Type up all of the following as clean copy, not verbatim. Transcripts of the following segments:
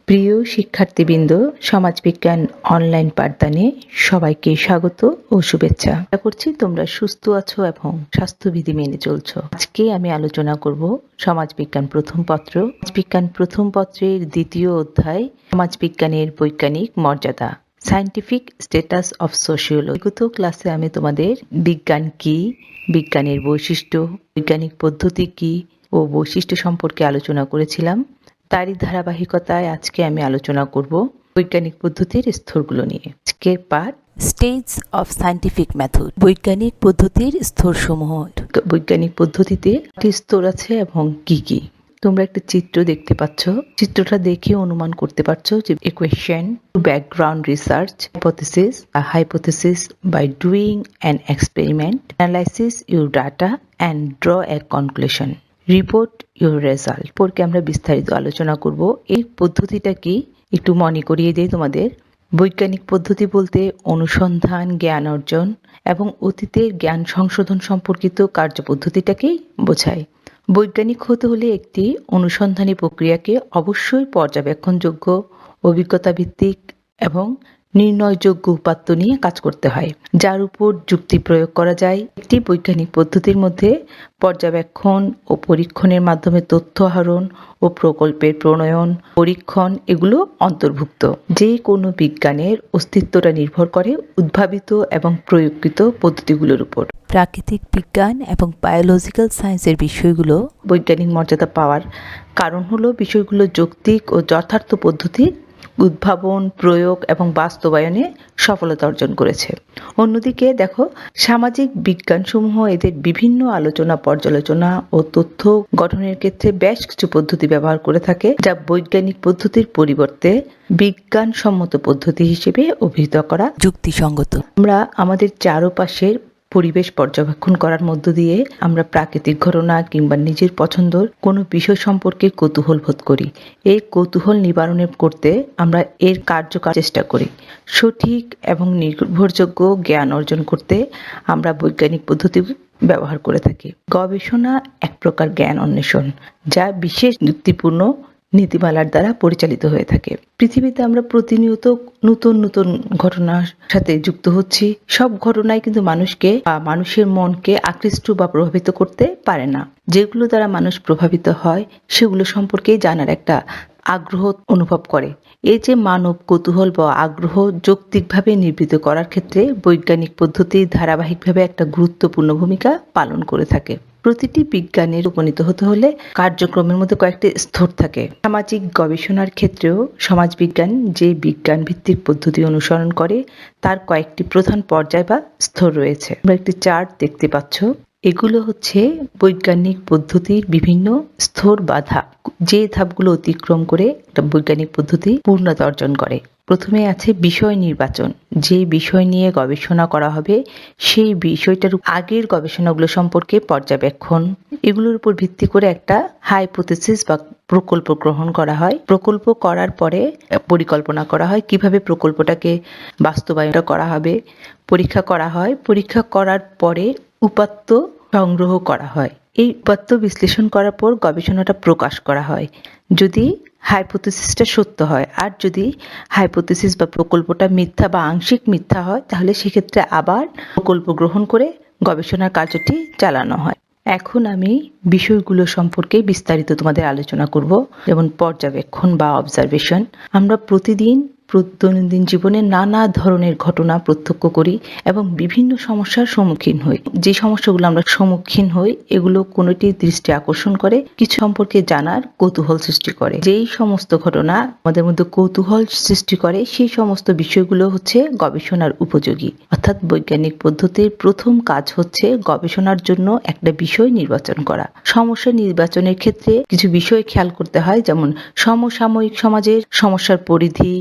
প্রিয় শিক্ষার্থীবৃন্দ, সমাজবিজ্ঞান অনলাইন পাঠদানে সবাইকে স্বাগত ও শুভেচ্ছা। আশা করছি তোমরা সুস্থ আছো এবং স্বাস্থ্যবিধি মেনে চলছো। আজকে আমি আলোচনা করব সমাজবিজ্ঞান প্রথম পত্র। সমাজবিজ্ঞান প্রথম পত্রের দ্বিতীয় অধ্যায়, সমাজবিজ্ঞানের বৈজ্ঞানিক মর্যাদা, সায়েন্টিফিক স্ট্যাটাস অফ সোশিওলজি। বিগত ক্লাসে আমি তোমাদের বিজ্ঞান কি, বিজ্ঞানের বৈশিষ্ট্য, বৈজ্ঞানিক পদ্ধতি কি ও বৈশিষ্ট্য সম্পর্কে আলোচনা করেছিলাম। তারই ধারাবাহিকতায় আজকে আমি আলোচনা করব বৈজ্ঞানিক পদ্ধতির স্তরগুলো নিয়ে। আজকের পাঠ স্টেজ অফ সায়েন্টিফিক মেথড, বৈজ্ঞানিক পদ্ধতির স্তরসমূহ। বৈজ্ঞানিক পদ্ধতিতে কি স্তর আছে এবং কি কি। তোমরা একটা চিত্র দেখতে পাচ্ছ। চিত্রটা দেখে অনুমান করতে পারছো যে equation, background research, hypothesis, a hypothesis by doing an experiment, analysis your data and draw a conclusion. Report your result পরকে আমরা বিস্তারিত আলোচনা করব। এই পদ্ধতিটা কি একটু মনে করিয়ে দেই তোমাদের। বৈজ্ঞানিক পদ্ধতি বলতে অনুসন্ধান, জ্ঞান অর্জন এবং অতীতের জ্ঞান সংশোধন সম্পর্কিত কার্যপদ্ধতিটাকেই বোঝায়। বৈজ্ঞানিক হতে হলে একটি অনুসন্ধানী প্রক্রিয়াকে অবশ্যই পর্যবেক্ষণযোগ্য, অভিজ্ঞতা ভিত্তিক এবং নির্ণয়যোগ্য উপাত্ত নিয়ে কাজ করতে হয়, যার উপর যুক্তি প্রয়োগ করা যায়। একটি বৈজ্ঞানিক পদ্ধতির মধ্যে পর্যবেক্ষণ ও পরীক্ষণের মাধ্যমে তথ্য আহরণ ও প্রকল্পের প্রণয়ন, পরীক্ষণ এগুলো অন্তর্ভুক্ত। যে কোনো বিজ্ঞানের অস্তিত্বটা নির্ভর করে উদ্ভাবিত এবং প্রয়োগকৃত পদ্ধতিগুলোর উপর। প্রাকৃতিক বিজ্ঞান এবং বায়োলজিক্যাল সায়েন্সের বিষয়গুলো বৈজ্ঞানিক মর্যাদা পাওয়ার কারণ হলো বিষয়গুলো যৌক্তিক ও যথার্থ পদ্ধতির উদ্ভাবন, প্রয়োগ এবং বাস্তবায়নে সফলতা অর্জন করেছে। অন্যদিকে দেখো, সামাজিক বিজ্ঞানসমূহ এদের বিভিন্ন আলোচনা, পর্যালোচনা ও তথ্য গঠনের ক্ষেত্রে বেশ কিছু পদ্ধতি ব্যবহার করে থাকে, যা বৈজ্ঞানিক পদ্ধতির পরিবর্তে বিজ্ঞানসম্মত পদ্ধতি হিসেবে অভিহিত করা যুক্তিসঙ্গত। আমরা আমাদের চারপাশের পরিবেশ পর্যবেক্ষণ করার মধ্য দিয়ে আমরা প্রাকৃতিক ঘটনা কিংবা নিজের পছন্দের কোনো বিষয় সম্পর্কে কৌতূহল বোধ করি। এই কৌতূহল নিবারণ করতে আমরা এর কার্যকর চেষ্টা করি। সঠিক এবং নির্ভরযোগ্য জ্ঞান অর্জন করতে আমরা বৈজ্ঞানিক পদ্ধতি ব্যবহার করে থাকি। গবেষণা এক প্রকার জ্ঞান অন্বেষণ, যা বিশেষ যুক্তিপূর্ণ নীতিমালার দ্বারা পরিচালিত হয়ে থাকে। পৃথিবীতে আমরা প্রতিনিয়ত নতুন নতুন ঘটনার সাথে যুক্ত হচ্ছি। সব ঘটনাই কিন্তু মানুষকে বা মানুষের মনকে আকৃষ্ট বা প্রভাবিত করতে পারে না। যেগুলো দ্বারা মানুষ প্রভাবিত হয় সেগুলো সম্পর্কে জানার একটা আগ্রহ অনুভব করে। এই যে মানব কৌতূহল বা আগ্রহ যৌক্তিকভাবে নির্বৃত করার ক্ষেত্রে বৈজ্ঞানিক পদ্ধতি ধারাবাহিকভাবে একটা গুরুত্বপূর্ণ ভূমিকা পালন করে থাকে। প্রতিটি বিজ্ঞানের উপনীত হতে হলে কার্যক্রমের মধ্যে কয়েকটি স্তর থাকে। সামাজিক গবেষণার ক্ষেত্রেও সমাজবিজ্ঞান যে বিজ্ঞান ভিত্তিক পদ্ধতি অনুসরণ করে তার কয়েকটি প্রধান পর্যায় বা স্তর রয়েছে। আমরা একটি চার্ট দেখতে পাচ্ছ। এগুলো হচ্ছে বৈজ্ঞানিক পদ্ধতির বিভিন্ন স্তর বা ধাপ। যে ধাপগুলো অতিক্রম করে একটা বৈজ্ঞানিক পদ্ধতি পূর্ণতা অর্জন করে। প্রথমে আছে বিষয় নির্বাচন। যে বিষয় নিয়ে গবেষণা করা হবে সেই বিষয়টার আগের গবেষণাগুলো সম্পর্কে পর্যবেক্ষণ, এগুলোর উপর ভিত্তি করে একটা হাইপোথেসিস বা প্রকল্প গ্রহণ করা হয়। প্রকল্প করার পরে পরিকল্পনা করা হয় কিভাবে প্রকল্পটাকে বাস্তবায়ন করা হবে। পরীক্ষা করা হয়। পরীক্ষা করার পরে উপাত্ত সংগ্রহ করা হয়। এই উপাত্ত বিশ্লেষণ করার পর গবেষণাটা প্রকাশ করা হয় যদি হাইপোথেসিসটা সত্য হয়। আর যদি হাইপোথেসিস বা প্রকল্পটা মিথ্যা বা আংশিক মিথ্যা হয় তাহলে সেক্ষেত্রে আবার প্রকল্প গ্রহণ করে গবেষণার কার্যটি চালানো হয়। এখন আমি বিষয়গুলো সম্পর্কে বিস্তারিত তোমাদের আলোচনা করব। যেমন পর্যবেক্ষণ বা অবজারভেশন। আমরা প্রতিদিন দৈনন্দিন জীবনে নানা ধরনের ঘটনা প্রত্যক্ষ করি এবং বিভিন্ন সমস্যার সম্মুখীন হই। যে সমস্যাগুলো আমরা সম্মুখীন হই এগুলো কোনোটির দৃষ্টি আকর্ষণ করে, কিছু সম্পর্কে জানার কৌতূহল সৃষ্টি করে। যেই সমস্ত ঘটনা আমাদের মধ্যে কৌতূহল সৃষ্টি করে সেই সমস্ত বিষয়গুলো হচ্ছে গবেষণার উপযোগী। অর্থাৎ বৈজ্ঞানিক পদ্ধতির প্রথম কাজ হচ্ছে গবেষণার জন্য একটা বিষয় নির্বাচন করা। সমস্যা নির্বাচনের ক্ষেত্রে কিছু বিষয় খেয়াল করতে হয়, যেমন সমসাময়িক সমাজের সমস্যার পরিধি,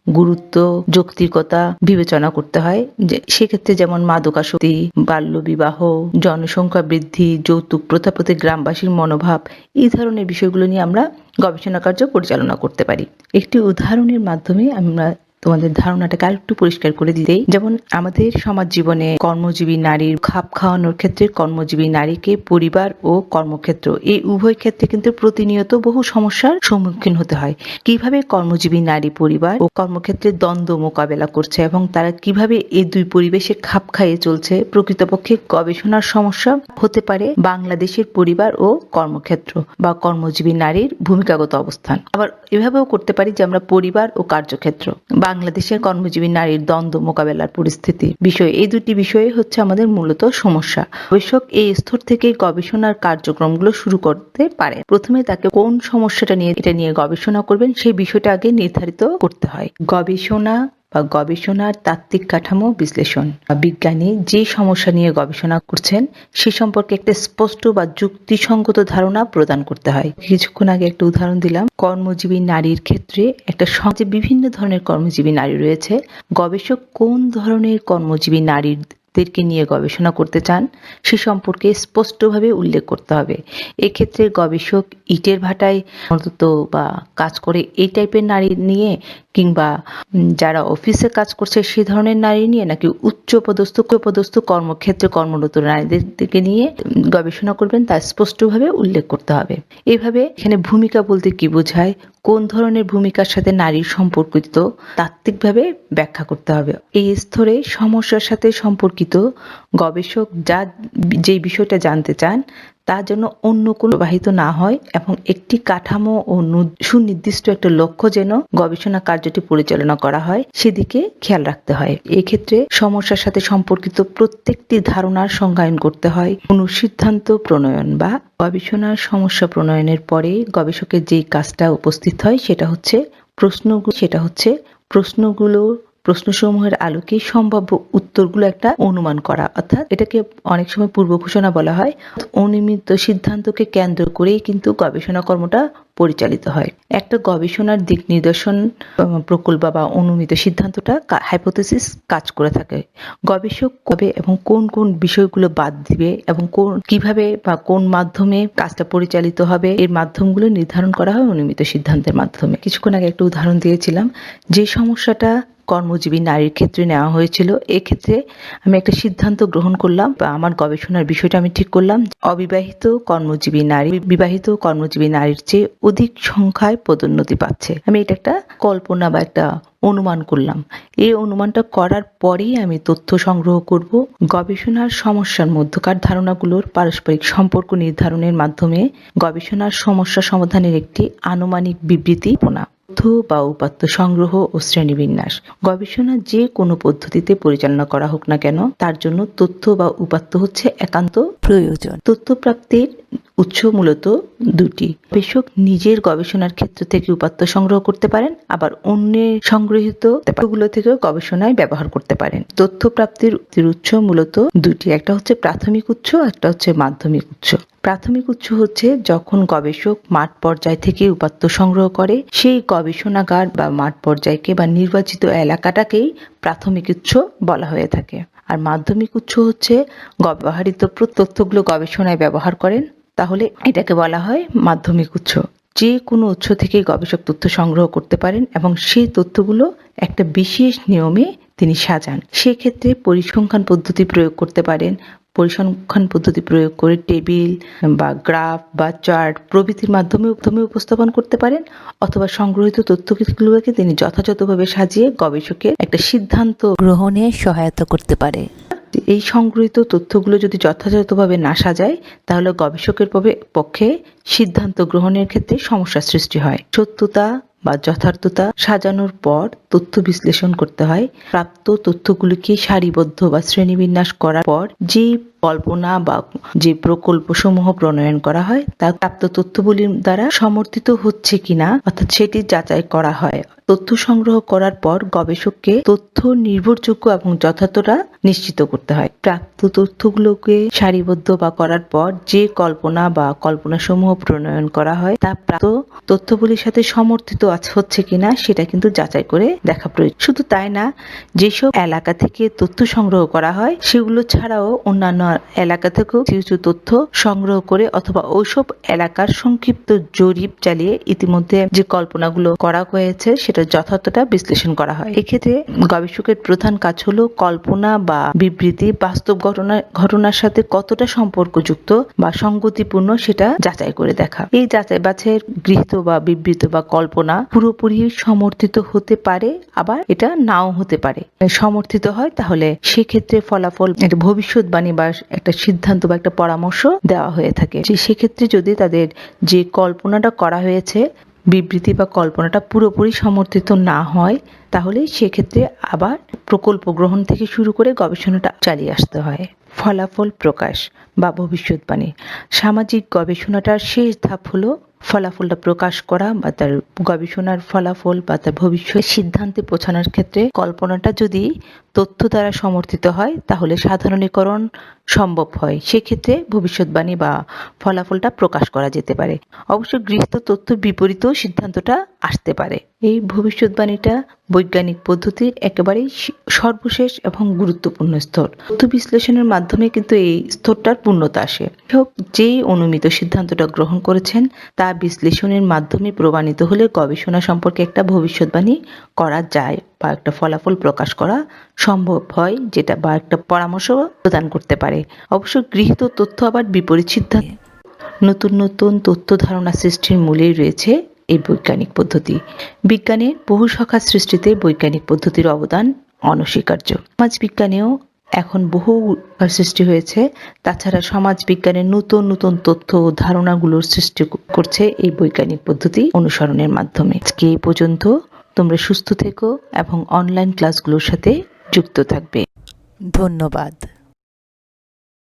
গুরুত্ব, যৌক্তিকতা বিবেচনা করতে হয়। যে সেক্ষেত্রে যেমন মাদকাসক্তি, বাল্যবিবাহ, জনসংখ্যা বৃদ্ধি, যৌতুক প্রথা প্রতি গ্রামবাসীর মনোভাব, এই ধরনের বিষয়গুলো নিয়ে আমরা গবেষণা কার্য পরিচালনা করতে পারি। একটি উদাহরণের মাধ্যমে আমরা তোমাদের ধারণাটাকে আরেকটু পরিষ্কার করে দিতেই, যেমন আমাদের সমাজ জীবনে কর্মজীবী নারীর খাপ খাওয়ানোর ক্ষেত্রে কর্মজীবী নারীকে পরিবার ও কর্মক্ষেত্র এই উভয় ক্ষেত্রে কিন্তু প্রতিনিয়ত বহু সমস্যার সম্মুখীন হতে হয়। কিভাবে কর্মজীবী নারী পরিবার ও কর্মক্ষেত্রে দ্বন্দ্ব মোকাবেলা করছে এবং তারা কিভাবে এই দুই পরিবেশে খাপ খাইয়ে চলছে, প্রকৃতপক্ষে গবেষণার সমস্যা হতে পারে বাংলাদেশের পরিবার ও কর্মক্ষেত্র বা কর্মজীবী নারীর ভূমিকাগত অবস্থান। আবার এভাবেও করতে পারি যে আমরা পরিবার ও কার্যক্ষেত্র, বাংলাদেশের কর্মজীবী নারীর দ্বন্দ্ব মোকাবেলার পরিস্থিতি বিষয়, এই দুটি বিষয়ে হচ্ছে আমাদের মূলত সমস্যা। গবেষক এই স্তর থেকে গবেষণার কার্যক্রমগুলো শুরু করতে পারে। প্রথমে তাকে কোন সমস্যাটা নিয়ে এটা নিয়ে গবেষণা করবেন সেই বিষয়টা আগে নির্ধারিত করতে হয়। গবেষণা বা গবেষণার তাত্ত্বিক কাঠামো বিশ্লেষণ, বিজ্ঞানী যে সমস্যা নিয়ে গবেষণা করছেন সে সম্পর্কে একটা স্পষ্ট বা যুক্তিসঙ্গত ধারণা প্রদান করতে হয়। কিছুক্ষণ আগে একটা উদাহরণ দিলাম, কর্মজীবী নারীর ক্ষেত্রে একটা সমাজে বিভিন্ন ধরনের কর্মজীবী নারী রয়েছে। গবেষক কোন ধরনের কর্মজীবী নারীদেরকে নিয়ে গবেষণা করতে চান সে সম্পর্কে স্পষ্টভাবে উল্লেখ করতে হবে। এক্ষেত্রে গবেষক ইটের ভাটায় অন্তত বা কাজ করে এই টাইপের নারী নিয়ে, কিংবা যারা অফিসে কাজ করছে সেই ধরনের নারী নিয়ে, নাকি উচ্চপদস্থ কর্মক্ষেত্রে কর্মরত নারীদেরকে নিয়ে গবেষণা করবেন তা স্পষ্টভাবে উল্লেখ করতে হবে। এভাবে এখানে ভূমিকা বলতে কি বোঝায়, কোন ধরনের ভূমিকার সাথে নারীর সম্পর্কিত তাত্ত্বিকভাবে ব্যাখ্যা করতে হবে। এই স্তরে সমস্যার সাথে সম্পর্কিত গবেষক যে বিষয়টা জানতে চান তার জন্য অন্য কোনো প্রবাহিত না হয় এবং একটি কাঠামো ও সুনির্দিষ্ট একটা লক্ষ্য যেন গবেষণা কার্যটি পরিচালনা করা হয় সেদিকে খেয়াল রাখতে হয়। এক্ষেত্রে সমস্যার সাথে সম্পর্কিত প্রত্যেকটি ধারণার সংজ্ঞায়ন করতে হয়। অনুসিদ্ধান্ত প্রণয়ন বা গবেষণার সমস্যা প্রণয়নের পরে গবেষকের যেই কাজটা উপস্থিত হয় সেটা হচ্ছে প্রশ্নসমূহের আলোকে সম্ভাব্য উত্তরগুলো একটা অনুমান করা, অর্থাৎ এটাকে অনেক সময় পূর্ব ঘোষণা বলা হয়। অনিয়মিত সিদ্ধান্তকে কেন্দ্র করেই কিন্তু গবেষণা কর্মটা পরিচালিত হয়। একটা গবেষণার দিক নির্দেশন প্রকল্প বা অনুমিত সিদ্ধান্তটা হাইপোথেসিস কাজ করে থাকে। গবেষক কবে এবং কোন কোন বিষয়গুলো বাদ দিবে এবং কিভাবে বা কোন মাধ্যমে কাজটা পরিচালিত হবে, এর মাধ্যমগুলো নির্ধারণ করা হয় অনুমিত সিদ্ধান্তের মাধ্যমে। কিছুক্ষণ আগে একটা উদাহরণ দিয়েছিলাম, যে সমস্যাটা কর্মজীবী নারীর ক্ষেত্রে নেওয়া হয়েছিল, এক্ষেত্রে আমি একটা সিদ্ধান্ত গ্রহণ করলাম বা আমার গবেষণার বিষয়টা আমি ঠিক করলাম, বিবাহিত কর্মজীবী নারীর চেয়ে অধিক সংখ্যায় পদোন্নতি পাচ্ছে। আমি এটা একটা কল্পনা বা একটা অনুমান করলাম। এই অনুমানটা করার পরেই আমি তথ্য সংগ্রহ করব। গবেষণার সমস্যার মধ্যকার ধারণাগুলোর পারস্পরিক সম্পর্ক নির্ধারণের মাধ্যমে গবেষণার সমস্যা সমাধানের একটি আনুমানিক বিবৃতি তথ্য বা উপাত্ত সংগ্রহ ও শ্রেণীবিন্যাস। গবেষণা যে কোনো পদ্ধতিতে পরিচালনা করা হোক না কেন তার জন্য তথ্য বা উপাত্ত হচ্ছে একান্ত প্রয়োজন। তথ্য প্রাপ্তির উৎস মূলত দুটি। গবেষক নিজের গবেষণার ক্ষেত্র থেকে উপাত্ত সংগ্রহ করতে পারেন, আবার অন্যের সংগৃহীত তথ্যগুলো থেকেও গবেষণায় ব্যবহার করতে পারেন। তথ্য প্রাপ্তির উৎস মূলত দুটি, একটা হচ্ছে প্রাথমিক উৎস, একটা হচ্ছে মাধ্যমিক উৎস। প্রাথমিক উৎস হচ্ছে যখন গবেষক মাঠ পর্যায় থেকে উপাত্ত সংগ্রহ করে সেই গবেষণাগার বা মাঠ পর্যায়কে বা নির্বাচিত এলাকাটাকেই প্রাথমিক উৎস বলা হয়ে থাকে। আর মাধ্যমিক উৎস হচ্ছে ব্যবহৃত তথ্যগুলো গবেষণায় ব্যবহার করেন, তাহলে এটাকে বলা হয় মাধ্যমিক উৎস। যে কোনো উৎস থেকেই গবেষক তথ্য সংগ্রহ করতে পারেন এবং সেই তথ্যগুলো একটা বিশেষ নিয়মে তিনি সাজান। সেক্ষেত্রে পরিসংখ্যান পদ্ধতি প্রয়োগ করতে পারেন। পরিসংখ্যান পদ্ধতি প্রয়োগ করে টেবিল বা গ্রাফ বা চার্ট প্রভৃতির মাধ্যমে উপস্থাপন করতে পারেন, অথবা সংগ্রহিত তথ্যগুলোকে তিনি যথাযথভাবে সাজিয়ে গবেষকের একটা সিদ্ধান্ত গ্রহণে সহায়তা করতে পারে। এই সংগৃহীত তথ্যগুলো যদি যথাযথভাবে না সাজায় তাহলে গবেষকের পক্ষে সিদ্ধান্ত গ্রহণের ক্ষেত্রে সমস্যা সৃষ্টি হয়। সত্যতা বা যথার্থতা সাজানোর পর তথ্য বিশ্লেষণ করতে হয়। প্রাপ্ত তথ্যগুলিকে সারিবদ্ধ বা শ্রেণীবিন্যাস করার পর যে কল্পনা বা যে প্রকল্পসমূহ প্রণয়ন করা হয় তা প্রাপ্ত তথ্যগুলির দ্বারা সমর্থিত হচ্ছে কিনা অর্থাৎ সেটি যাচাই করা হয়। তথ্য সংগ্রহ করার পর গবেষককে তথ্য নির্ভরযোগ্য এবং যথার্থতা নিশ্চিত করতে হয়। প্রাপ্ত তথ্যগুলোকে সারিবদ্ধ বা করার পর যে কল্পনা বা কল্পনাসমূহ প্রণয়ন করা হয় তা প্রাপ্ত তথ্যগুলির সাথে সমর্থিত হচ্ছে কিনা সেটা কিন্তু যাচাই করে দেখা প্রয়োজন। শুধু তাই না, যেসব এলাকা থেকে তথ্য সংগ্রহ করা হয় সেগুলো ছাড়াও অন্যান্য এলাকা থেকেও কিছু তথ্য সংগ্রহ করে অথবা ওইসব এলাকার সংক্ষিপ্ত জরিপ চালিয়ে ইতিমধ্যে যে কল্পনাগুলো করা হয়েছে সেটা যথার্থতা বিশ্লেষণ করা হয়। এক্ষেত্রে গবেষকের প্রধান কাজ হলো কল্পনা বা বিবৃতি বাস্তব ঘটনার সাথে কতটা সম্পর্কযুক্ত বা সঙ্গতিপূর্ণ সেটা যাচাই করে দেখা। এই যাচাই বাছাইয়ের গৃহীত বা বিবৃত বা কল্পনা পুরোপুরি সমর্থিত হতে পারে, আবার এটা নাও হতে পারে। সমর্থিত হয় তাহলে সেক্ষেত্রে ফলাফল একটা ভবিষ্যৎবাণী বা একটা সিদ্ধান্ত বা একটা পরামর্শ দেওয়া হয়ে থাকে। সেক্ষেত্রে যদি তাদের যে কল্পনাটা করা হয়েছে বিবৃতি বা কল্পনাটা পুরোপুরি সমর্থিত না হয় তাহলে সেক্ষেত্রে আবার প্রকল্প গ্রহণ থেকে শুরু করে গবেষণাটা চালিয়ে আসতে হয়। ফলাফল প্রকাশ বা ভবিষ্যৎবাণী। সামাজিক গবেষণাটার শেষ ধাপ হলো ফলাফলটা প্রকাশ করা বা তার গবেষণার ফলাফল বা তার ভবিষ্যৎ সিদ্ধান্তে পৌঁছানোর ক্ষেত্রে কল্পনাটা যদি তথ্য দ্বারা সমর্থিত হয় তাহলে সাধারণীকরণ সম্ভব হয়। সেক্ষেত্রে ভবিষ্যৎবাণী বা ফলাফলটা প্রকাশ করা যেতে পারে। অবশ্য গৃহীত তথ্য বিপরীতও সিদ্ধান্তটা আসতে পারে। এই ভবিষ্যৎবাণীটা বৈজ্ঞানিক পদ্ধতির একেবারেই সর্বশেষ এবং গুরুত্বপূর্ণ স্তর। তথ্য বিশ্লেষণের মাধ্যমে কিন্তু এই স্তরটার পূর্ণতা আসে। যেই অনুমিত সিদ্ধান্তটা গ্রহণ করেছেন তা বিশ্লেষণের মাধ্যমে প্রমাণিত হলে গবেষণা সম্পর্কে একটা ভবিষ্যৎবাণী করা যায় বা একটা ফলাফল প্রকাশ করা সম্ভব হয়, যেটা বা একটা পরামর্শ প্রদান করতে পারে। অবশ্য গৃহীত তথ্য আবার বিপরীত সিদ্ধান্ত। নতুন নতুন তথ্য ধারণা সৃষ্টির মূলেই রয়েছে এই বৈজ্ঞানিক পদ্ধতি। বিজ্ঞানের বহু শাখা সৃষ্টিতে বৈজ্ঞানিক পদ্ধতির অবদান অনস্বীকার্য। সমাজ বিজ্ঞানেও এখন বহু সৃষ্টি হয়েছে। তাছাড়া সমাজ বিজ্ঞানের নতুন নতুন তথ্য ও ধারণাগুলোর সৃষ্টি করছে এই বৈজ্ঞানিক পদ্ধতি অনুসরণের মাধ্যমে। আজকে এই পর্যন্ত। তোমরা সুস্থ থেকো এবং অনলাইন ক্লাসগুলোর সাথে যুক্ত থাকবে। ধন্যবাদ।